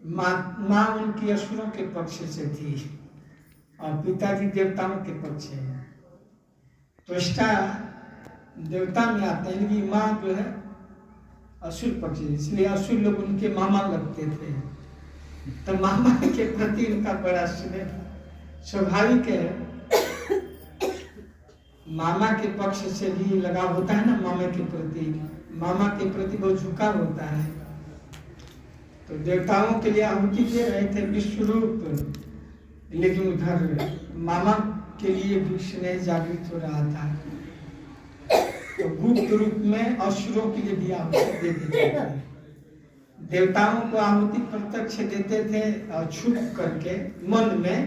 माँ उनकी असुरों के पक्ष से थी और पिताजी देवताओं के पक्ष से। त्वष्टा देवता में आते हैं, लेकिन माँ जो है असुर पक्ष, इसलिए असुर लोग उनके मामा लगते थे। तो मामा के प्रति उनका बड़ा स्नेह, स्वाभाविक है। मामा के पक्ष से भी लगाव होता है ना, मामा के प्रति बहुत झुकाव होता है। तो देवताओं के लिए आहुति दे रहे थे विश्वरूप, लेकिन उधर मामा के लिए भी स्नेह जागृत हो रहा था। तो गुप्त रूप में असुरों के लिए भी आहुति दे देते थे। देवताओं को आहुति प्रत्यक्ष देते थे और छुप करके मन में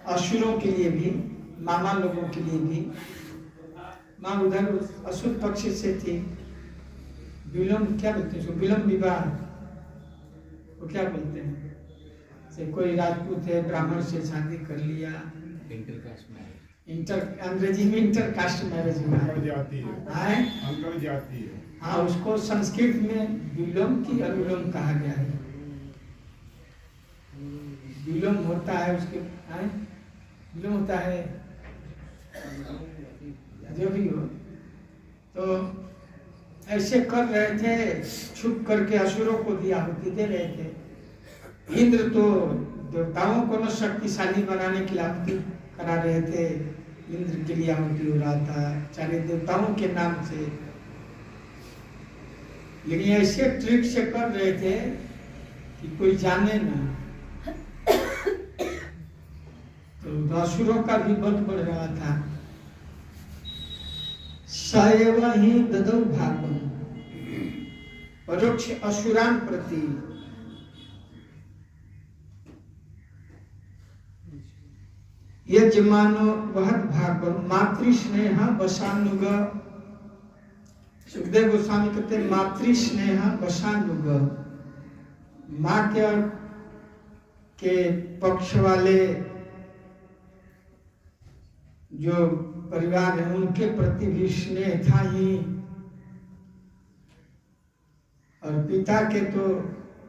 असुरों के लिए भी, मामा लोगों के लिए भी। माँ उधर असुर पक्ष से थी। विलम्ब क्या बोलते हैं, विलम्ब विवाह वो क्या बोलते हैं, से कोई राजपूत है ब्राह्मण से शादी कर लिया, अंग्रेजी में इंटरकास्ट मैरिज हुआ है। हाँ, उसको संस्कृत में विलोम की अनुलोम कहा गया है। विलोम होता है उसके, विलोम होता है जो भी हो। तो ऐसे कर रहे थे, छुप करके असुरों को भी आहुति दे रहे थे। इंद्र तो देवताओं को न शक्तिशाली बनाने की आहुति करा रहे थे, इंद्र के लिए आहुति हो रहा था सारे देवताओं के नाम से। लेकिन ऐसे ट्रिक से कर रहे थे कि कोई जाने ना। तो असुरों का भी बल बढ़ रहा था। सएव ही ददौ भागम परोक्ष असुरान प्रति यजमानो वहत भागम मातृस्नेह वशानुग। सुखदेव गोस्वामी कहते हैं मातृस्नेह वशानुग, माँ के पक्ष वाले जो परिवार है उनके प्रति भी स्नेह था ही, और पिता के तो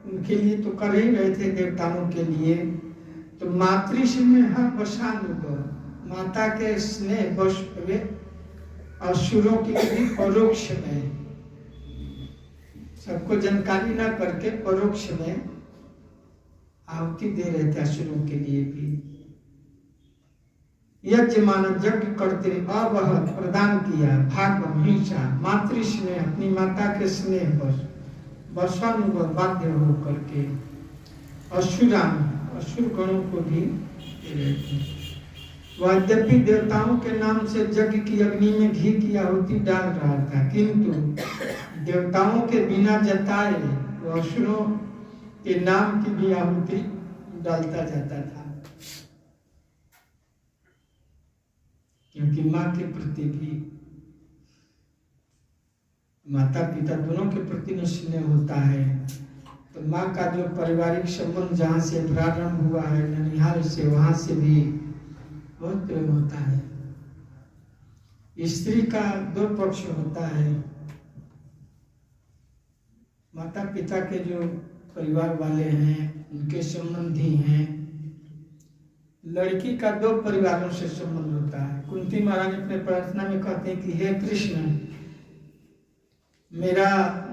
उनके लिए तो कर ही रहे थे देवताओं के लिए। तो मातृ स्नेह वशानुग, माता के स्नेह वश वे असुरों की भी परोक्ष में, सबको जानकारी न करके परोक्ष में आहुति दे रहे थे असुरों के लिए भी। यज्ञ यज्ञ करते अवहत प्रदान किया भागम हिंसा मातृ स्नेह, अपनी माता के स्नेह वशानुग बाध्य हो करके असुरान असुर गणों को भी दे रहे थे। यद्यपि देवताओं के नाम से यज्ञ की अग्नि में घी की आहुति डाल रहा था, किंतु देवताओं के बिना जताए वो असुरों के नाम की भी आहुति डालता जाता था, क्योंकि माँ के प्रति भी, माता पिता दोनों के प्रति न स्नेह होता है। तो माँ का जो पारिवारिक संबंध जहाँ से प्रारंभ हुआ है ननिहाल से, वहां से भी बहुत प्रेम होता है। स्त्री का दो पक्ष होता है, माता पिता के जो परिवार वाले हैं उनके संबंधी हैं, लड़की का दो परिवारों से संबंध होता है। कुंती महाराज अपने प्रार्थना में कहते हैं कि हे कृष्ण, मेरा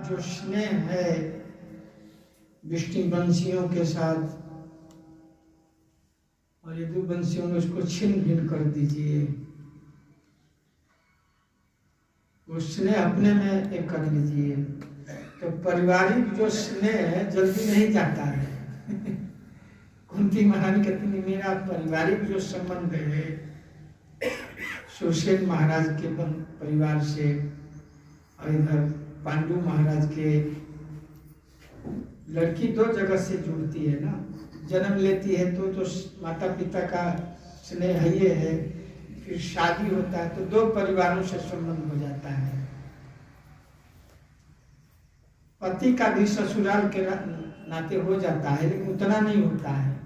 जो स्नेह है विष्णुवंशियों के साथ और यदुवंशियों में उसको छिन्न भिन्न कर दीजिए, वो स्नेह अपने में एक कर लीजिए। तो पारिवारिक जो स्नेह है जल्दी नहीं जाता है। कुंती महारानी कहती है मेरा पारिवारिक जो संबंध है सुसेन महाराज के परिवार से और इधर पांडु महाराज के, लड़की दो जगह से जुड़ती है ना, जन्म लेती है तो माता पिता का स्नेह है ये है, फिर शादी होता है तो दो परिवारों से संबंध हो जाता है। पति का भी ससुराल के नाते हो जाता है, लेकिन उतना नहीं होता है।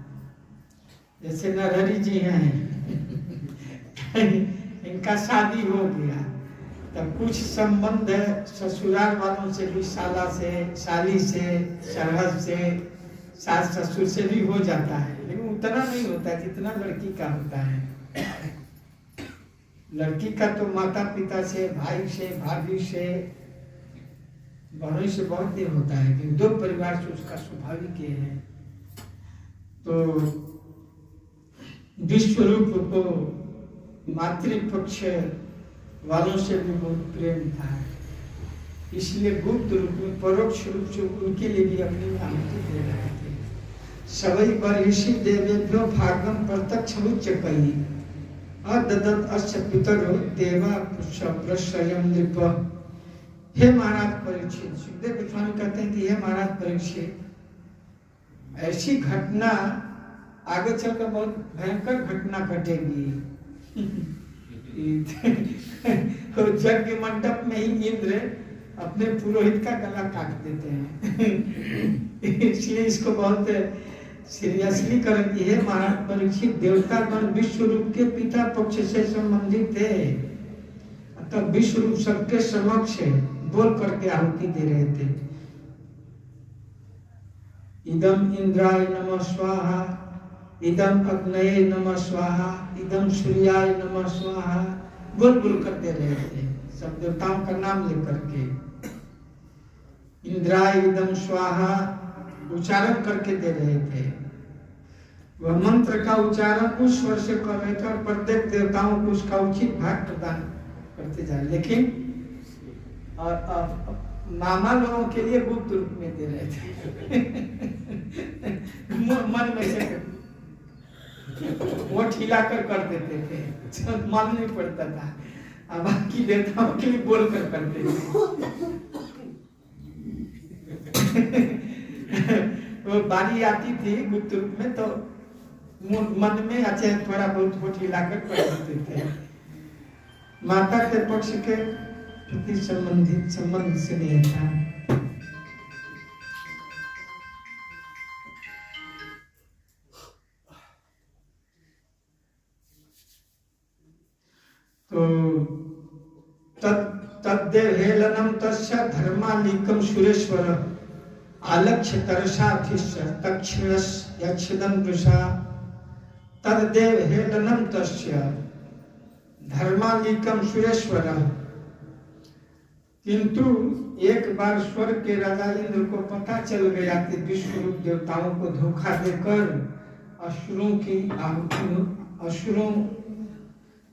जैसे नरहरि जी हैं इनका शादी हो गया तब कुछ संबंध है ससुराल वालों से भी, साला से, साली से, सरहद से, सास ससुर से भी हो जाता है, लेकिन उतना नहीं होता जितना लड़की का होता है। लड़की का तो माता पिता से, भाई से, भाभी से, बहनों से बहुत देर होता है, कि दो परिवार से उसका स्वाभाविक है। तो विश्व रूप को मातृपक्ष वालों से भी बहुत प्रेम था, इसलिए गुप्त रूप में परोक्ष रूप से उनके लिए भी अपनी आहुति दे रहे थे। सवै बर्हिषि देवेभ्यो भागम प्रत्यक्ष उच्च कही अददत अस्य पितरो देवा प्रश्रयम नृप। हे महाराज परीक्षित, सुखदेव गोस्वामी कहते हैं कि हे महाराज परीक्षित, ऐसी घटना आगे चलकर बहुत भयंकर घटना घटेगी। तो यज्ञ मंडप में ही इंद्र अपने पुरोहित का गला काट देते हैं। इसलिए इसको बहुत सीरियसली करेंगे। हे महाराज परीक्षित, देवतागण विश्व रूप के पिता पक्ष से संबंधित थे, अतः विश्व रूप सबके समक्ष बोल करके आहुति दे रहे थे। इदम इंद्राय नमः स्वाहा, इदम अग्नये नमः स्वाहा, इदम सूर्याय नमः स्वाहा, बोल बोल कर दे रहे थे, सब देवताओं का नाम लेकर के। इंद्राय इदम स्वाहा उच्चारण करके दे रहे थे। वह मंत्र का उच्चारण उस स्वर से कर रहे थे और प्रत्येक देवताओं को उसका उचित भाग प्रदान करते जा रहे, लेकिन मामा लोगों के लिए गुप्त रूप में दे रहे थे। मन में से वो हिलाकर कर देते थे, मालूम नहीं पड़ता था। अब बाकी देवताओं के लिए बोल कर करते थे। वो बारी आती थी गुप्त रूप में, तो मन में अच्छे थोड़ा बहुत होठ हिलाकर कर देते थे। माता के पक्ष के प्रति संबंधित संबंध से नहीं था। तो तद्देव हेलनम तस्य धर्मालिकम सुरेश्वर आलक्ष्य तरसाधिश्य तक्षिणस यक्षदं दृशा। तद्देव हेलनम तस्य धर्मालिकम सुरेश्वर। किंतु एक बार स्वर्ग के राजा इंद्र को पता चल गया कि विश्वरूप देवताओं को धोखा देकर असुरों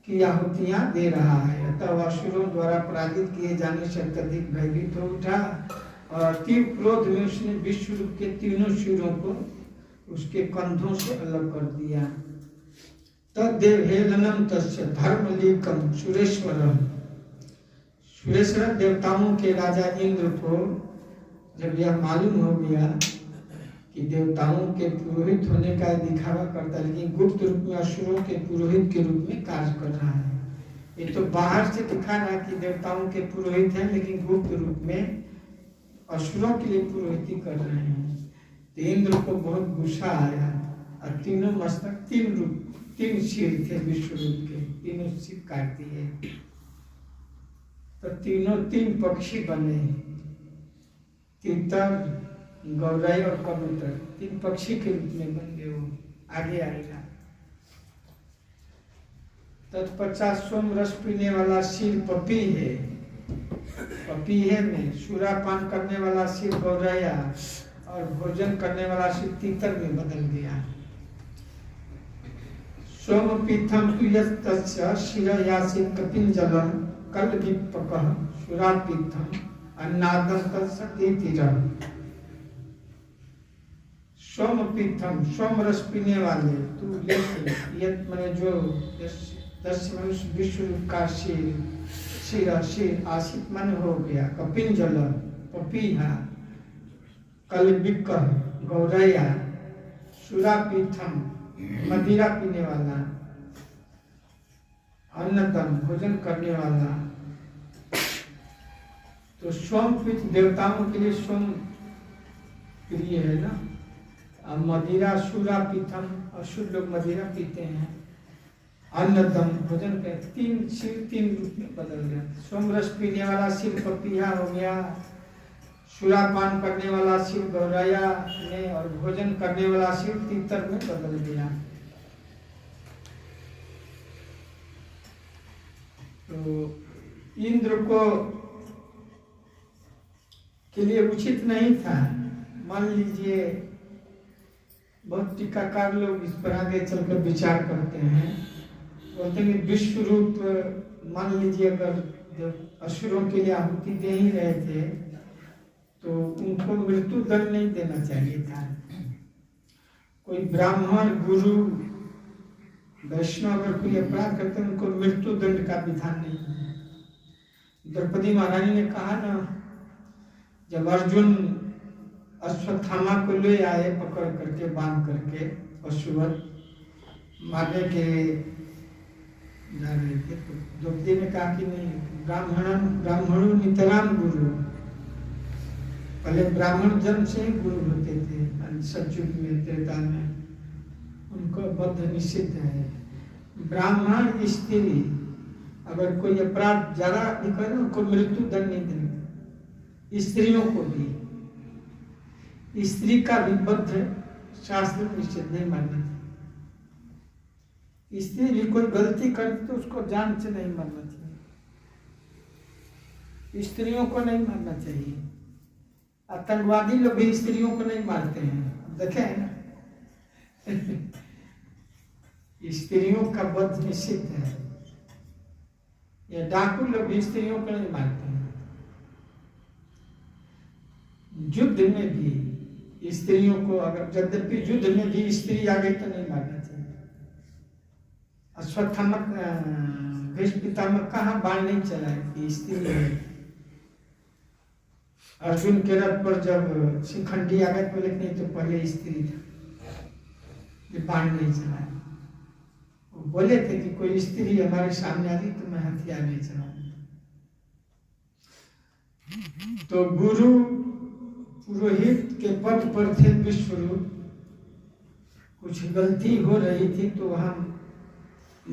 की आहुतियां दे रहा है, अतः असुरों द्वारा पराजित किए जाने से अत्यधिक भयभीत हो उठा और तीव्र क्रोध में उसने विश्वरूप के तीनों सिरों को उसके कंधों से अलग कर दिया। तद्देव हेलनम तस्य धर्मलीकम सुरेश्वरम। सुरेश्वर देवताओं के राजा इंद्र को जब यह मालूम हो गया कि देवताओं के पुरोहित होने का दिखावा करता है, लेकिन गुप्त रूप में असुरों के पुरोहित के रूप में कार्य कर रहा है। ये तो बाहर से दिखा रहा कि देवताओं के पुरोहित हैं, लेकिन गुप्त रूप में असुरों के लिए पुरोहिती कर रहे हैं। तो इंद्र को बहुत गुस्सा आया और तीनों मस्तक, तीन सिर थे विश्वरूप के, तीनों सिर काट दिए। तो तीन पक्षी बने, तीतर, गौराई और कबूतर, तीन पक्षी के रूप में बन गए। वो आगे आएगा। तत्पश्चात सोम रस पीने वाला सिर पपी है, पपीहे में सुरापान करने वाला सिर गौराया और भोजन करने वाला सिर तीतर में बदल गया। सोम पीठम तुयस्तस्य शिरयासि कपिंजलम कलविपकः सुरापीठम अन्नादं तत्सतीतिरः। सोम पीठम, सोम रस पीने वाले, तू यत मैंने जो 10 मनुष्य विश्व का सिर आशित मन हो गया। कपिंजल पपीहा, कलविपकः गौरैया, सुरापीठम मदिरा पीने वाला, अन्नदम भोजन करने वाला। तो सोमपीठ देवताओं के लिए सोम प्रिय है ना। अब मदिरा सुरापीठम, असुर लोग मदिरा पीते हैं। अन्नदम भोजन के तीन सिर तीन रूप में बदल गया। सोम रस पीने वाला सिर पपीहा हो गया, सुरापान करने वाला शिव गौराया में और भोजन करने वाला शिव तीतर में बदल दिया। तो इंद्र को के लिए उचित नहीं था। मान लीजिए बहुत टीकाकार लोग इस पर आगे चलकर विचार करते हैं, बोलते हैं विश्व रूप, मान लीजिए अगर जब असुरों के लिए आहुति दे ही रहे थे तो उनको मृत्यु दंड नहीं देना चाहिए था। कोई ब्राह्मण गुरु वैष्णव अगर कोई अपराध करते हैं उनको मृत्यु दंड का विधान नहीं है। द्रौपदी महारानी ने कहा ना, जब अर्जुन अश्वत्थामा को ले आए पकड़ करके बांध करके पशुवत मारने के जा रहे थे, तो द्रौपदी ने कहा कि नहीं, ब्राह्मणों नितराम गुरु, पहले ब्राह्मण जन्म से ही गुरु होते थे सतयुग में, त्रेता में, उनको बद्ध निषिद्ध है। ब्राह्मण स्त्री अगर कोई अपराध ज्यादा करे उनको मृत्यु दंड नहीं देंगे। स्त्रियों को भी, स्त्री का भी बद्ध शास्त्र निषेध नहीं मानना चाहिए। स्त्री भी कोई गलती करती तो उसको जान से नहीं मारना चाहिए, स्त्रियों को नहीं मारना चाहिए। आतंकवादी लोग भी स्त्रियों को नहीं मारते हैं, देखे हैं ना। स्त्रियों का वध निषिद्ध है। ये डाकू लोग भी स्त्रियों को नहीं मारते हैं। युद्ध में भी स्त्रियों को, अगर यद्यपि युद्ध में भी स्त्री आ गई तो नहीं मारना चाहिए। अश्वत्थामा भीष्म पितामह कहाँ बाण नहीं चलाए, स्त्री है। अर्जुन के रथ पर जब शिखंडी आ गए बोले नहीं, तो पहले स्त्री था, ये बाण नहीं चलाया। वो बोले थे कि कोई स्त्री हमारे सामने आ गई तो मैं हथियार नहीं चलाऊंगा। तो गुरु पुरोहित के पद पर थे विश्वरूप, कुछ गलती हो रही थी तो वहां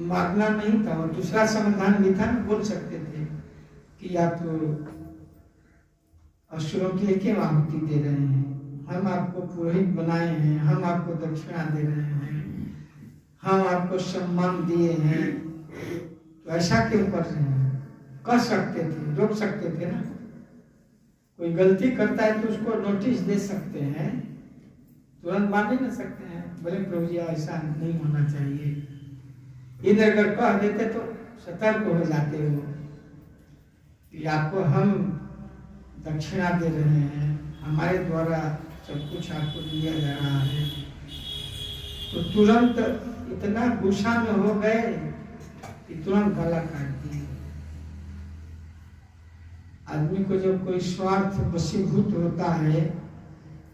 मारना नहीं था, और दूसरा समाधान भी था, बोल सकते थे कि आप असुरों के लिए क्यों आहुति दे रहे हैं, हम आपको पुरोहित बनाए हैं, हम आपको दक्षिणा दे रहे हैं, हम आपको सम्मान दिए हैं, तो ऐसा क्यों कर रहे हैं। कर सकते थे, रोक सकते थे ना। कोई गलती करता है तो उसको नोटिस दे सकते हैं, तुरंत मान नहीं सकते हैं, बोले प्रभु जी ऐसा नहीं होना चाहिए। इधर अगर कह देते तो सतर्क हो जाते हो कि आपको हम दक्षिणा दे रहे हैं, हमारे द्वारा सब कुछ आपको दिया जा रहा है, तो तुरंत इतना गुस्सा में हो गए कि तुरंत गला काट दिए। आदमी को जब कोई स्वार्थ वशीभूत होता है,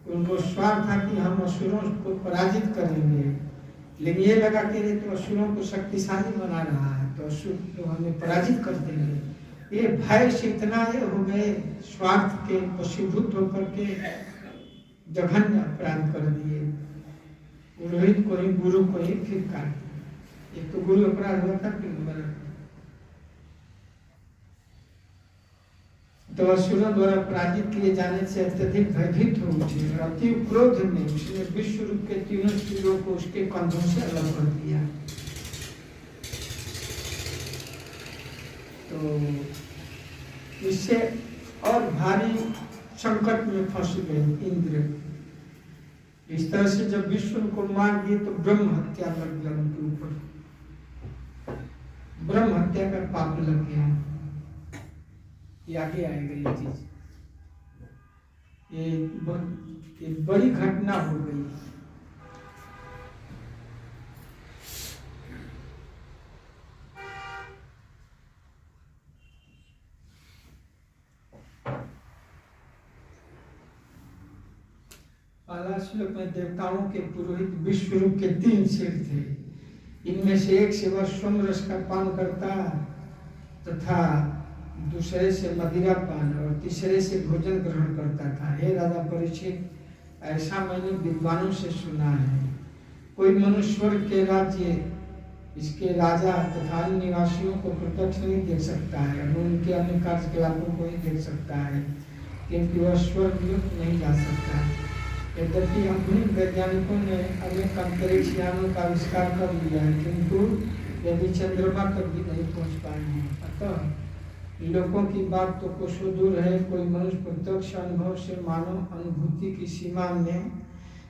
उनको स्वार्थ था कि हम असुरों को पराजित करेंगे, लेकिन ये लगा कि ये तो असुरों को शक्तिशाली बना रहा है, तो असुर तो हमें पराजित कर देंगे। ये भय से इतना ये हो गए, स्वार्थ के वशीभूत होकर के जघन्य अपराध कर दिए। पुरोहित को ही, गुरु को ही फिर काट दिया। एक तो गुरु अपराध हुआ था, फिर मरण। तो असुरों द्वारा पराजित किए जाने से अत्यधिक भयभीत हो उठे और अति क्रोध में उसने विश्व रूप के तीनों शरीरों को उसके कंधों से अलग कर दिया। तो इससे और भारी संकट में फंस गए इंद्र। इस तरह से जब विष्णु को मार दिए तो ब्रह्म हत्या लग गया उनके ऊपर, ब्रह्म हत्या का पाप लग गया। ये आगे आएगा ये चीज, ये बड़ी घटना हो गई। पहला श्लोक में देवताओं के पुरोहित विश्वरूप के 3 सिर थे। इनमें से एक से वह सोम रस का पान करता तथा दूसरे से मदिरा पान और तीसरे से भोजन ग्रहण करता था। हे राजा परीक्षित, ऐसा मैंने विद्वानों से सुना है। कोई मनुष्य के राज्य इसके राजा तथा अन्य निवासियों को प्रत्यक्ष नहीं देख सकता है, और उनके अन्य कार्यकलापों को ही देख सकता है। क्योंकि वह स्वर्ग लोक नहीं जा सकता। यद्यपि अपने वैज्ञानिकों ने अनेक अंतरिक्ष यानों का आविष्कार कर लिया है, किंतु यदि चंद्रमा तक भी नहीं पहुंच पाए हैं। अतः लोगों की बात तो कोसों दूर है, कोई मनुष्य प्रत्यक्ष अनुभव से मानव अनुभूति की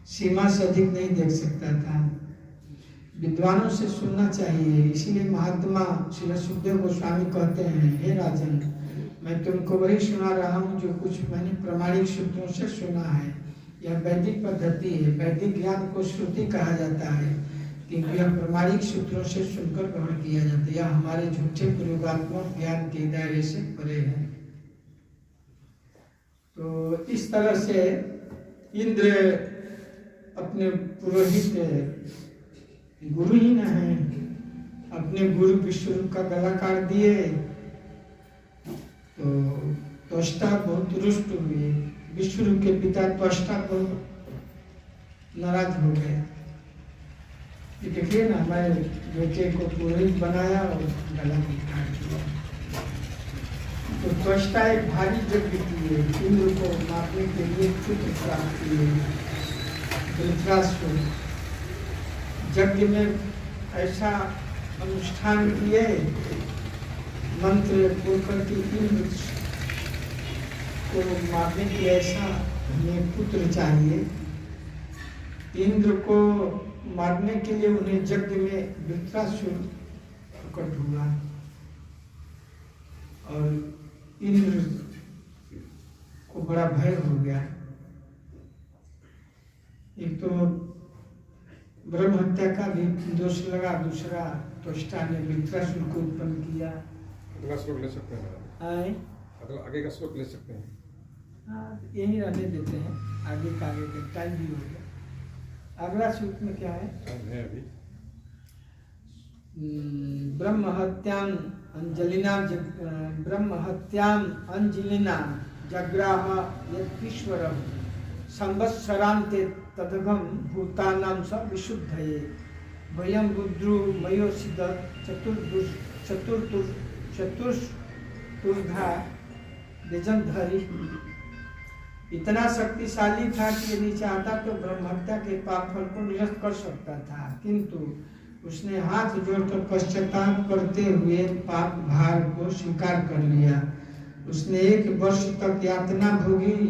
सीमा से अधिक नहीं देख सकता था। विद्वानों से सुनना चाहिए। इसीलिए महात्मा श्री सुखदेव गोस्वामी कहते हैं, हे राजन, मैं तुमको वही सुना रहा हूँ जो कुछ मैंने प्रामाणिक सूत्रों से सुना है। यह वैदिक पद्धति है। वैदिक ज्ञान को श्रुति कहा जाता है क्योंकि यह प्रामाणिक सूत्रों से सुनकर ग्रहण किया जाता है। यह हमारे झूठे प्रयोगात्मक ज्ञान के दायरे से परे है। तो इस तरह से इंद्र अपने पुरोहित गुरु ही न है, अपने गुरु विष्णु का गला काट दिए तो त्वष्टा बहुत रुष्ट हुए। विष्णु के पिता त्वष्टा बहुत नाराज हो गए। देखिए ना, हमारे बेटे को पुरोहित बनाया और गला काट दिया। तो त्वष्टा एक भारी यज्ञ किए, इंद्र को मारने के लिए पुत्र प्राप्त किए। धृतराष्ट्र यज्ञ में ऐसा अनुष्ठान किए, मंत्र बोलकर के इंद्र को मारने के लिए ऐसा हमें पुत्र चाहिए। इंद्र को मारने के लिए उन्हें यज्ञ में वृत्रासुर प्रकट हुआ और इंद्र को बड़ा भय हो गया। एक तो ब्रह्म हत्या का भी दोष लगा, दूसरा त्वष्टा ने वृत्रासुर को उत्पन्न किया। अगला श्लोक ले सकते हैं? आगे का श्लोक ले सकते हैं? हाँ, यही रहने देते हैं, आगे का आगे का टाइम भी हो गया। अगला सूत्र में क्या है? अभी ब्रह्म हत्याम अंजलिना जग्राह यदीश्वरम संवत्सरान्ते तदघम भूतानां स विशुद्धये वयं रुद्रो मयोसिद चतुर्धा विजंधरी। इतना शक्तिशाली था कि यदि चाहता तो ब्रह्महत्या के पाप फल को निरस्त कर सकता था, किंतु उसने हाथ जोड़कर पश्चाताप करते हुए पाप भार को स्वीकार कर लिया। उसने 1 वर्ष तक यातना भोगी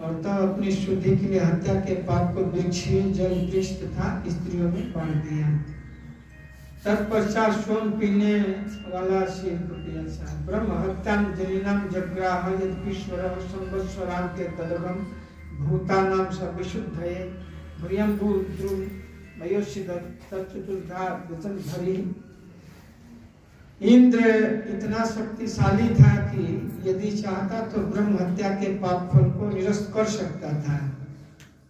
और तब अपनी शुद्धि के लिए हत्या के पाप को वृक्ष, जल वृक्ष तथा स्त्रियों में बांट दिया। तत्पश्चात सोम पीने वाला शेर को पिया। ब्रह्म हत्याम जग्राह यदीश्वरः संवत्सरान्ते तदघम भूतानां स विशुद्धये भयंबुद्रुम मयोसिद चतुर्धा विजंधरी। इंद्र इतना शक्तिशाली था कि यदि चाहता तो ब्रह्म हत्या के पाप फल को निरस्त कर सकता था,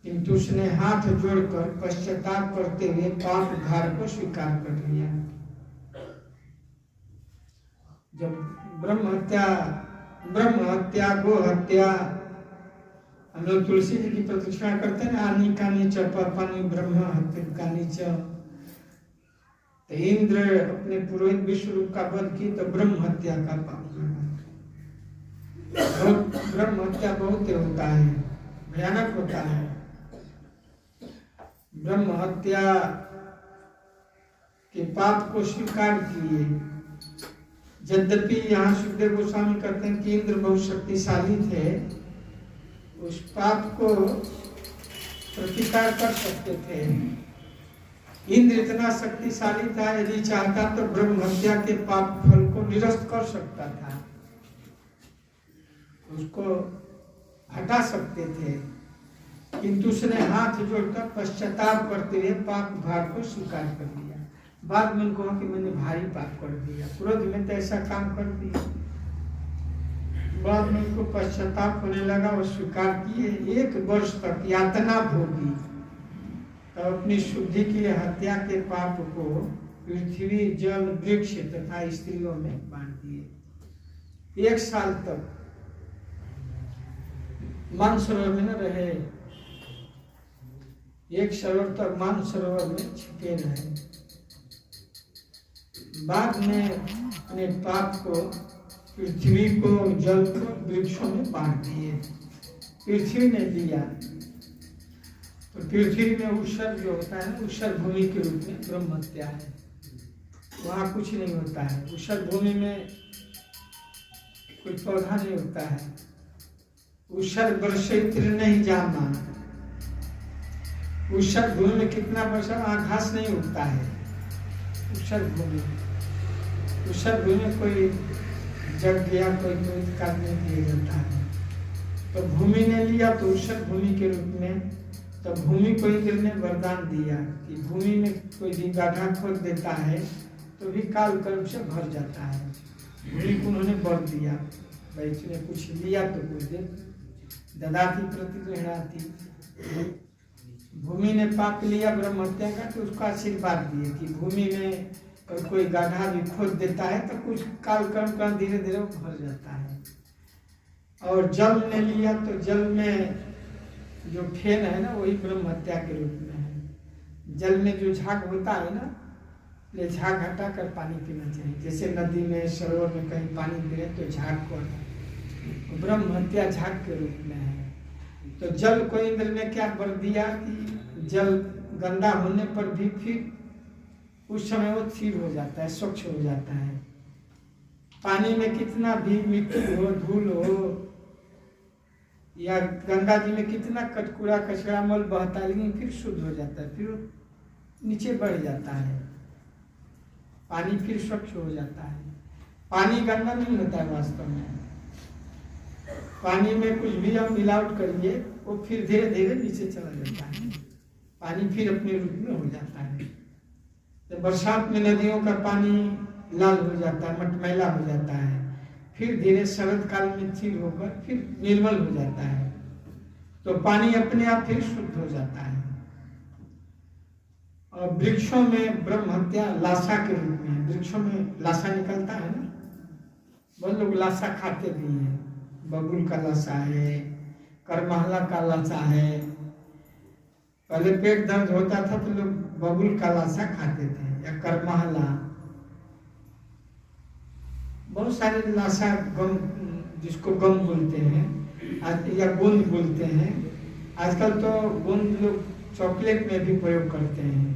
किंतु उसने हाथ जोड़कर पश्चाताप करते हुए पाप भार को स्वीकार कर लिया। जब ब्रह्म हत्या गो हत्या, हम लोग तुलसी जी की प्रतिष्ठा करते हैं ना, आनी कानी च पापानि ब्रह्म हत्या कानी च। तो इंद्र अपने पुरोहित विष्णु का वध की तो ब्रह्म हत्या का पाप लगा। ब्रह्म हत्या बहुत होता है, भयानक होता है। ब्रह्म हत्या के पाप को स्वीकार किए। यद्यपि यहाँ सुखदेव गोस्वामी कहते हैं कि इंद्र बहुत शक्तिशाली थे, उस पाप को प्रतिकार कर सकते थे। इंद्र इतना शक्तिशाली था, यदि चाहता तो ब्रह्म हत्या के पाप फल को निरस्त कर सकता था, उसको हटा सकते थे, किंतु उसने हाथ जोड़कर पश्चाताप करते हुए पाप भार को स्वीकार कर लिया। बाद में उनको कहा कि मैंने भारी पाप कर दिया, क्रोध में तो ऐसा काम कर दिया। बाद में उनको पश्चाताप होने लगा, वो स्वीकार किए। 1 वर्ष तक यातना भोगी, तो अपनी शुद्धि के लिए हत्या के पाप को पृथ्वी, जल, वृक्ष तथा स्त्रियों में बांट दिए। 1 साल तक मानसरोवर में न रहे, 1 साल तक मानसरोवर में छिपे रहे। बाद में अपने पाप को पृथ्वी को, जल को, वृक्षों में बांट दिए। पृथ्वी ने लिया तो पृथ्वी में ऊषर जो होता है ना, ऊषर भूमि के रूप में ब्रह्म हत्या है। वहाँ कुछ नहीं होता है। ऊषर भूमि में कोई पौधा नहीं होता है। ऊषर वर्षित्र नहीं जाना। ऊषर भूमि में कितना वर्ष वहाँ घास नहीं उगता है। ऊषर भूमि में कोई जग गया, कोई कार्य नहीं किया जाता है। तो भूमि ने लिया तो ऊषर भूमि के रूप में, तो भूमि को इंद्र ने वरदान दिया कि भूमि में कोई भी गाढ़ा खोद देता है तो भी काल कर्म से भर जाता है। भूमि को उन्होंने वर दिया, भाई इसने कुछ लिया तो कुछ दे, ददाती प्रतिगृह्णाति। भूमि ने पाप लिया ब्रह्म हत्या का तो उसको आशीर्वाद दिए कि भूमि में और कोई गाढ़ा भी खोद देता है तो कुछ काल कर्म का धीरे धीरे भर जाता है। और जल ने लिया तो जल में जो फेन है ना, वही ब्रह्म हत्या के रूप में है। जल में जो झाग होता है ना, ये झाग हटा कर पानी पीना चाहिए। जैसे नदी में, सरोवर में कहीं पानी गिरे तो झाग को हटा, ब्रह्म हत्या झाग के रूप में है। तो जल को इंद्र ने क्या वर दिया कि जल गंदा होने पर भी फिर उस समय वो स्थिर हो जाता है, स्वच्छ हो जाता है। पानी में कितना भी मिट्टी हो, धूल हो, या गंगा जी में कितना कटकुड़ा कचरा मल बहता है, लेकिन फिर शुद्ध हो जाता है, फिर नीचे बढ़ जाता है, पानी फिर स्वच्छ हो जाता है। पानी गंदा नहीं होता है वास्तव में। पानी में कुछ भी हम मिलावट करिए वो फिर धीरे धीरे नीचे चला जाता है, पानी फिर अपने रूप में हो जाता है। तो बरसात में नदियों का पानी लाल हो जाता है, मटमैला हो जाता है, फिर धीरे शरद काल में स्थिर होकर फिर निर्मल हो जाता है। तो पानी अपने आप फिर शुद्ध हो जाता है। और वृक्षों में ब्रह्म हत्या लाशा के रूप में, वृक्षों में लाशा निकलता है ना, बहुत लोग लाशा खाते भी हैं। बबूल का लाशा है, करमहला का लाशा है। पहले पेट दर्द होता था तो लोग बबूल का लाशा खाते थे, या करमहला, बहुत सारे लाशा, गम जिसको गम बोलते हैं या गोंद बोलते हैं। आजकल तो गोंद लोग चॉकलेट में भी प्रयोग करते हैं।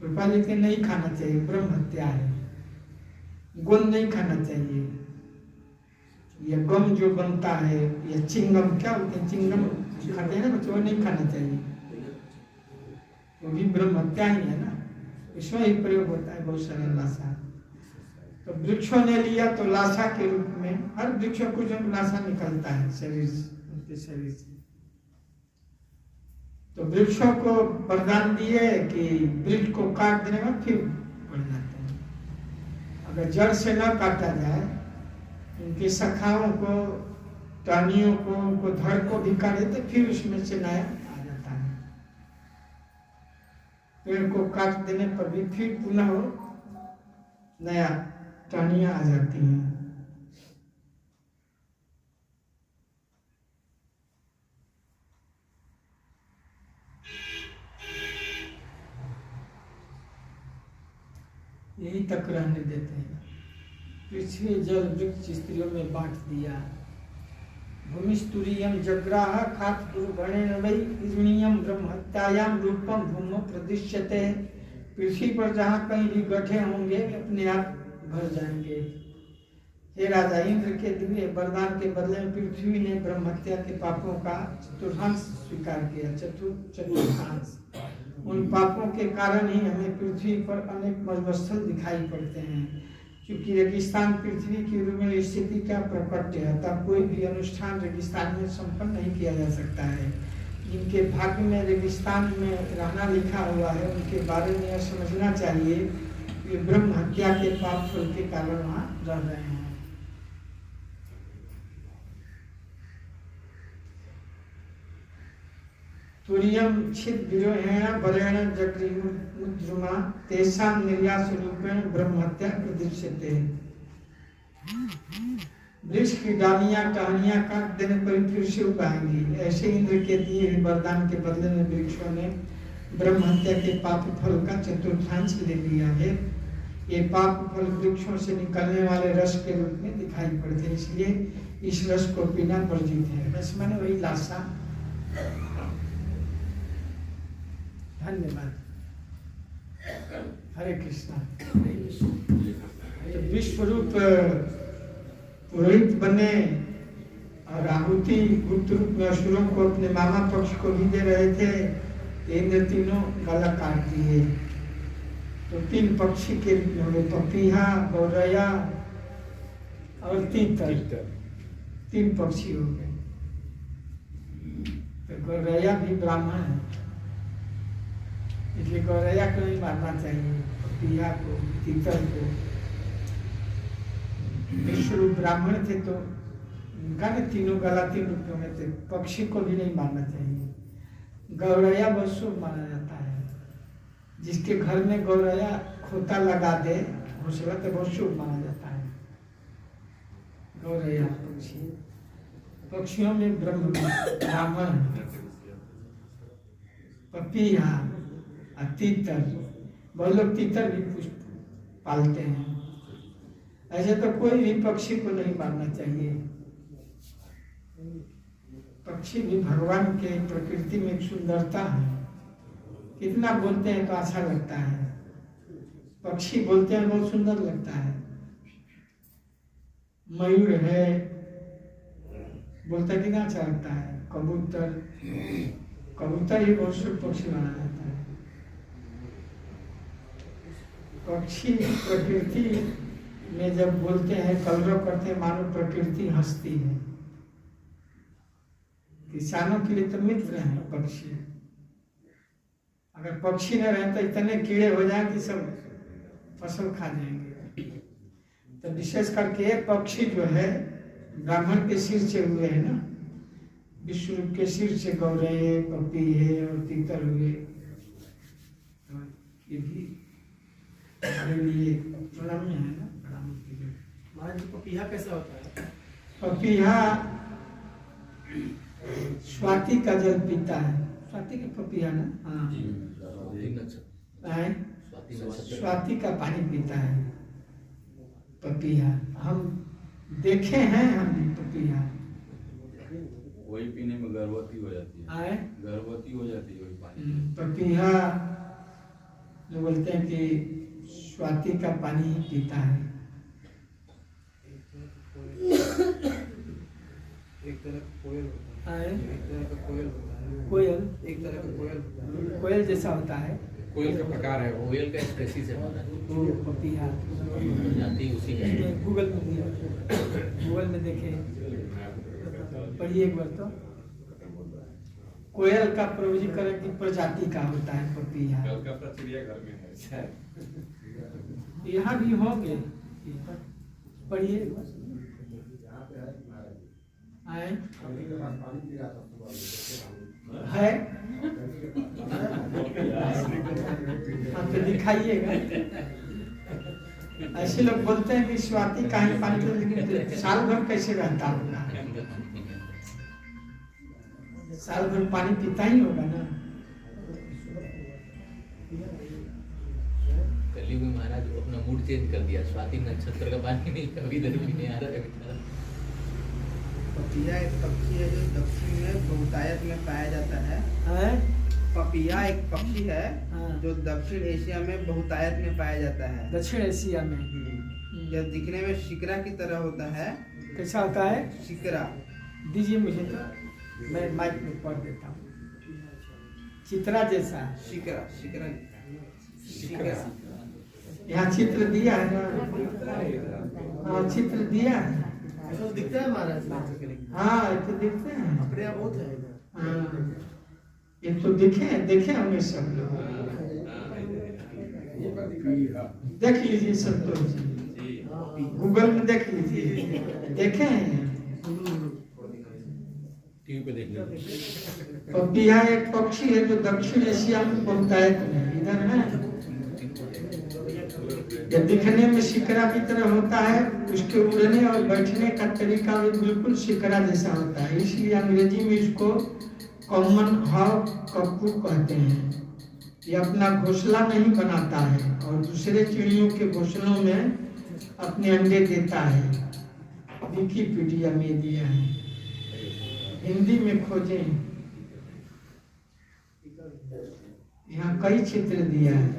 रूपाली के नहीं खाना चाहिए, ब्रह्म हत्या है। गोंद नहीं खाना चाहिए। या गम जो बनता है, या चिंगम, क्या बोलते हैं, चिंगम खाते हैं ना बच्चों, नहीं खाना चाहिए, वो भी ब्रह्म हत्या ही है ना, इसमें ही प्रयोग होता है बहुत सारा लाशा। तो वृक्षों ने लिया तो लाशा के रूप में, हर वृक्षों को जो लाशा निकलता है शरीर से। तो वृक्षों को वरदान दिए कि वृक्ष को काट देने में फिर बढ़ जाते हैं। अगर जड़ से न काटा जाए, उनकी शाखाओं को, टहनियों को, उनको धड़ को भी काट देते, फिर उसमें से नया आ जाता है। पेड़ को काट देने पर भी फिर पुनः नया टहनियां आ जाती हैं। यही तक रहने देते हैं। पृथ्वी जल वृक्ष स्त्रियों में बांट दिया। भूमिस्तुरीयम जग्राह खात दुर्गणेन वै इज्मीयम ब्रह्म हत्यायाम रूपम भूमो प्रदिश्यते। पृथ्वी पर जहाँ कहीं भी गड्ढे होंगे अपने आप भर जाएंगे। हे राजा, इंद्र के दिव्य वरदान के बदले में पृथ्वी ने ब्रह्म हत्या के पापों का चतुर्थांश स्वीकार किया। चतुर्थांश। उन पापों के कारण ही हमें पृथ्वी पर अनेक मरुस्थल दिखाई पड़ते हैं। क्योंकि रेगिस्तान पृथ्वी की उर्मिल स्थिति का प्रकट है, तब कोई भी अनुष्ठान रेगिस्तान में संपन्न नहीं किया जा सकता है। जिनके भाग्य में रेगिस्तान में रहना लिखा हुआ है, उनके बारे में यह समझना चाहिए कि ब्रह्म हत्या के पाप फल के कारण वहाँ रह रहे हैं। तुरियम छिद विरोहेण बलेण जग्रीमुद्रुमा तेषां निर्यास रूपेण ब्रह्म हत्या प्रदृश्यते। वृक्ष की डालियां टहनियां काट देने पर फिर से उगाएंगी। ऐसे इंद्र के दिए वरदान के बदले में वृक्षों ने ब्रह्म हत्या के पाप फल का चतुर्थांश ले लिया है। ये पाप फल वृक्षों से निकलने वाले रस के रूप में दिखाई पड़ते हैं। इसलिए इस रस को पीना वर्जित है। रस मैंने वही लाशा। धन्यवाद। हरे कृष्णा। तो विश्व रूप पुरोहित बने और आहुति गुप्त रूप में असुरों को अपने मामा पक्ष को भी दे रहे थे। इंद्र तीनों गला काट दिए। तो 3 पक्षी के रूप में हुए, पपीहा, गौरैया और तीतर। 3 पक्षी हो गए। तो गौरैया भी ब्राह्मण है, इसलिए गौरैया को नहीं मारना चाहिए, पपीहा को, तीतर को। विश्व ब्राह्मण थे तो उनका भी तीनों गला 3 रूपों में थे। पक्षी को भी नहीं मारना चाहिए। गौरैया बहुत शुभ माना जाता है। जिसके घर में गौरैया खोता लगा दे घोंसला तो बहुत शुभ माना जाता है। गौरैया पक्षी, पक्षियों में ब्रह्म ब्राह्मण, पपीहा, तीतर। बहुत लोग तीतर भी पुष्प पालते हैं। ऐसे तो कोई भी पक्षी को नहीं मारना चाहिए। पक्षी भी भगवान के प्रकृति में एक सुंदरता है। कितना बोलते हैं तो अच्छा लगता है। पक्षी बोलते हैं बहुत सुंदर लगता है। मयूर है, बोलता कितना अच्छा लगता है। कबूतर, कबूतर ही बहुत शुभ पक्षी माना जाता है। पक्षी प्रकृति में जब बोलते हैं, कलरव करते हैं, मानो प्रकृति हंसती है। किसानों के लिए तो मित्र हैं पक्षी। अगर पक्षी न रहे तो इतने कीड़े हो जाए कि सब फसल खा जाएंगे। तो विशेष करके पक्षी जो है ब्राह्मण के सिर से हुए हैं ना, विष्णु के सिर से गौरैया, पपीहे और तीतर हुए। तो ये भी हमारे लिए प्रणम्य है ना। महाराज पपीहा कैसा होता है? पपीहा स्वाति का जल पीता है। स्वाति का पपीहा ना, हाँ, स्वाति का पानी पीता है पपीहा। हम देखे हैं, हम भी पपीहा। वही पीने में गर्भवती हो जाती है। गर्भवती हो जाती है वही पानी। पपीहा जो बोलते हैं कि स्वाति का पानी ही पीता है। एक तरह का कोयल होता है। एक तरह का कोयल होता है। कोयल एक तरह का कोयल होता है। कोयल जैसा होता है। कोयल का प्रकार है वो। कोयल का स्पेसीज है हमारा। वो पपीहा जाती उसी का। गूगल में दिया, गूगल में देखे, पढ़िए एक बार। तो कोयल का प्रयोजीकरण की प्रजाति का होता है पपीहा। कलकत्ता चिड़ियाघर में है। यहाँ भी होंगे, पढ़िए एक बार। आए है, हाँ तो दिखाइएगा। ऐसे लोग बोलते हैं कि स्वाति का ही पानी, लेकिन साल भर कैसे रहता होगा? साल भर पानी पीता ही होगा ना। कलयुग में महाराज अपना मूड चेंज कर दिया। स्वाति नक्षत्र का पानी नहीं, कभी इधर भी नहीं आ रहा है। पपीहा एक पक्षी है जो दक्षिण में बहुतायत में पाया जाता है। पपीहा एक पक्षी है जो दक्षिण एशिया में बहुतायत में पाया जाता है। दक्षिण एशिया में यह दिखने में शिकरा की तरह होता है। कैसा होता है? शिकरा। दीजिए मुझे तो मैं माइक में पढ़ देता हूँ। चित्रा जैसा। शिकरा, शिकरा, शिकरा। यहाँ चित्र दिया है ना। हाँ चित्र दिया है। ऐसा दिखता है महाराज। हाँ ये तो दिखते हैं अपने यहाँ बहुत है। हाँ ये तो देखे होंगे सब लोग। देख लीजिए सब लोग, गूगल में देख लीजिए। देखे हैं टीवी पे देख लीजिए। पपीहा एक पक्षी है जो दक्षिण एशिया में बहुतायत में इधर है। ये दिखने में शिकरा की तरह होता है। उसके उड़ने और बैठने का तरीका भी बिल्कुल शिकरा जैसा होता है। इसलिए अंग्रेजी में इसको कॉमन हॉक कक्कू कहते हैं। ये अपना घोंसला नहीं बनाता है और दूसरे चिड़ियों के घोंसलों में अपने अंडे देता है। विकिपीडिया में दिया है, हिंदी में खोजें, यहाँ कई चित्र दिया है।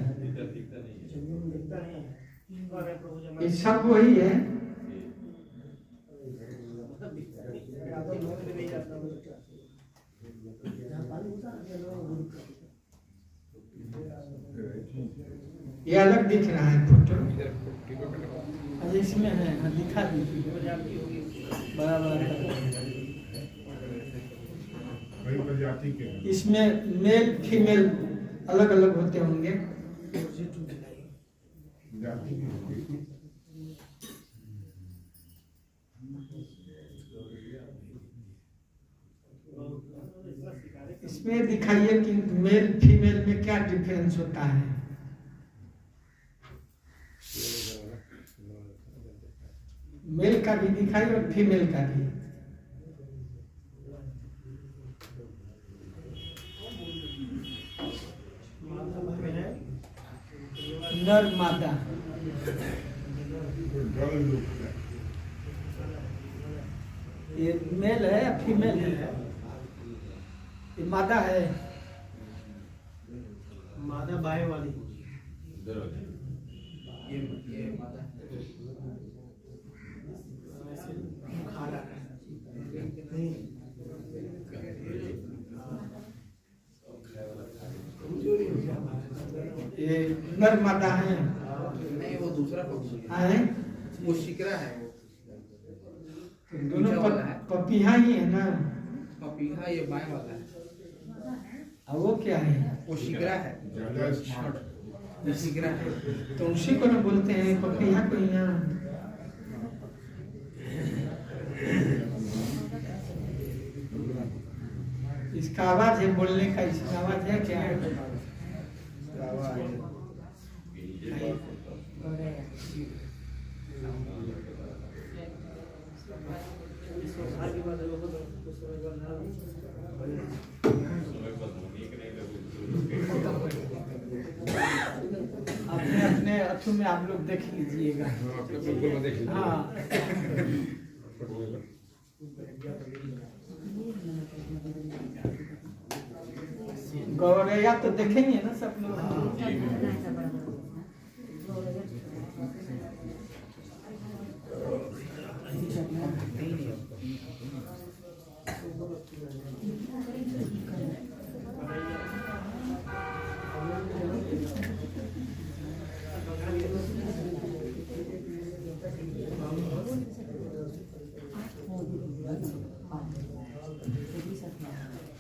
ये सब वही है। ये अलग दिख रहा है फोटो, अरे इसमें है, दिखा दीजिए बड़ा बड़ा। इसमें मेल फीमेल अलग अलग होते होंगे। इसमें दिखाइए कि मेल फीमेल में क्या डिफरेंस होता है। मेल का भी दिखाइए और फीमेल का भी। नर मादा, ये मेल है या फीमेल है? ये मादा है, मादा बाएं वाली, ये मादा ये नर मादा है। नहीं, वो दूसरा पक्षी है, वो शिकरा है। वो दोनों पपीहा ही है ना? पपीहा ये बाएं वाला है। और वो क्या है? वो शिकरा है, वो शिकरा है। तो उसी को ना बोलते हैं पपीहा को ही ना। इसका आवाज है बोलने का, इसका आवाज है क्या है? अपने अपने अथु में आप लोग देख लीजिएगा। हाँ, गौरैया तो देखेंगे ना सब लोग।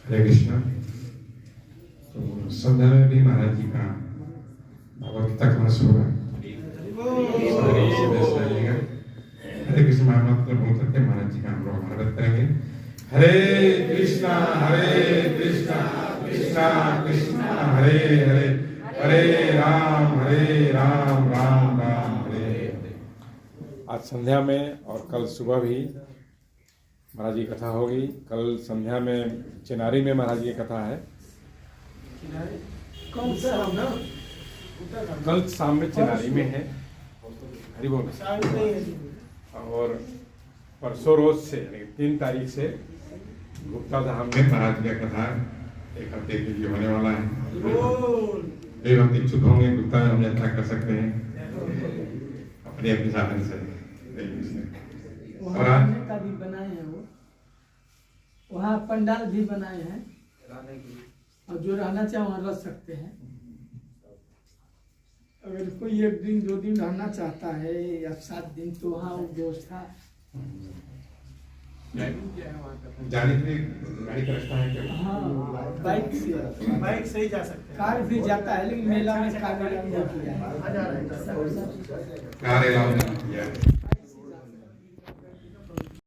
हरे कृष्णा। तो संध्या में भी महाराज जी का भगवत गीता क्लास होगा। हरे कृष्ण महामंत्र बोल करके महाराज जी का हम लोग आरंभ करेंगे। हरे कृष्णा कृष्णा कृष्णा हरे हरे, हरे राम राम राम हरे हरे। आज संध्या में और कल सुबह भी महाराज जी कथा होगी। कल संध्या में चिनारी में महाराज जी की कथा है। कल शाम में चिनारी में है। हरि बोल। और परसों रोज से यानी 3 तारीख से गुप्ता धाम में महाराज जी का कथा 1 हफ्ते के लिए होने वाला है। देव हम इच्छुक होंगे गुप्ता हम यात्रा कर सकते हैं अपने अपने साधन से। और आज का भी बनाए हैं, वो वहाँ पंडाल भी बनाए हैं और जो रहना चाहे वहाँ रह सकते हैं। अगर कोई 1 दिन 2 दिन रहना चाहता है या 7 दिन तो वहाँ वो व्यवस्था। जाने के लिए गाड़ी का रास्ता है क्या? हाँ, बाइक से ही जा सकते हैं। कार भी जाता है लेकिन मेला में कार अलाउ नहीं किया है। कार अलाउ नहीं किया है।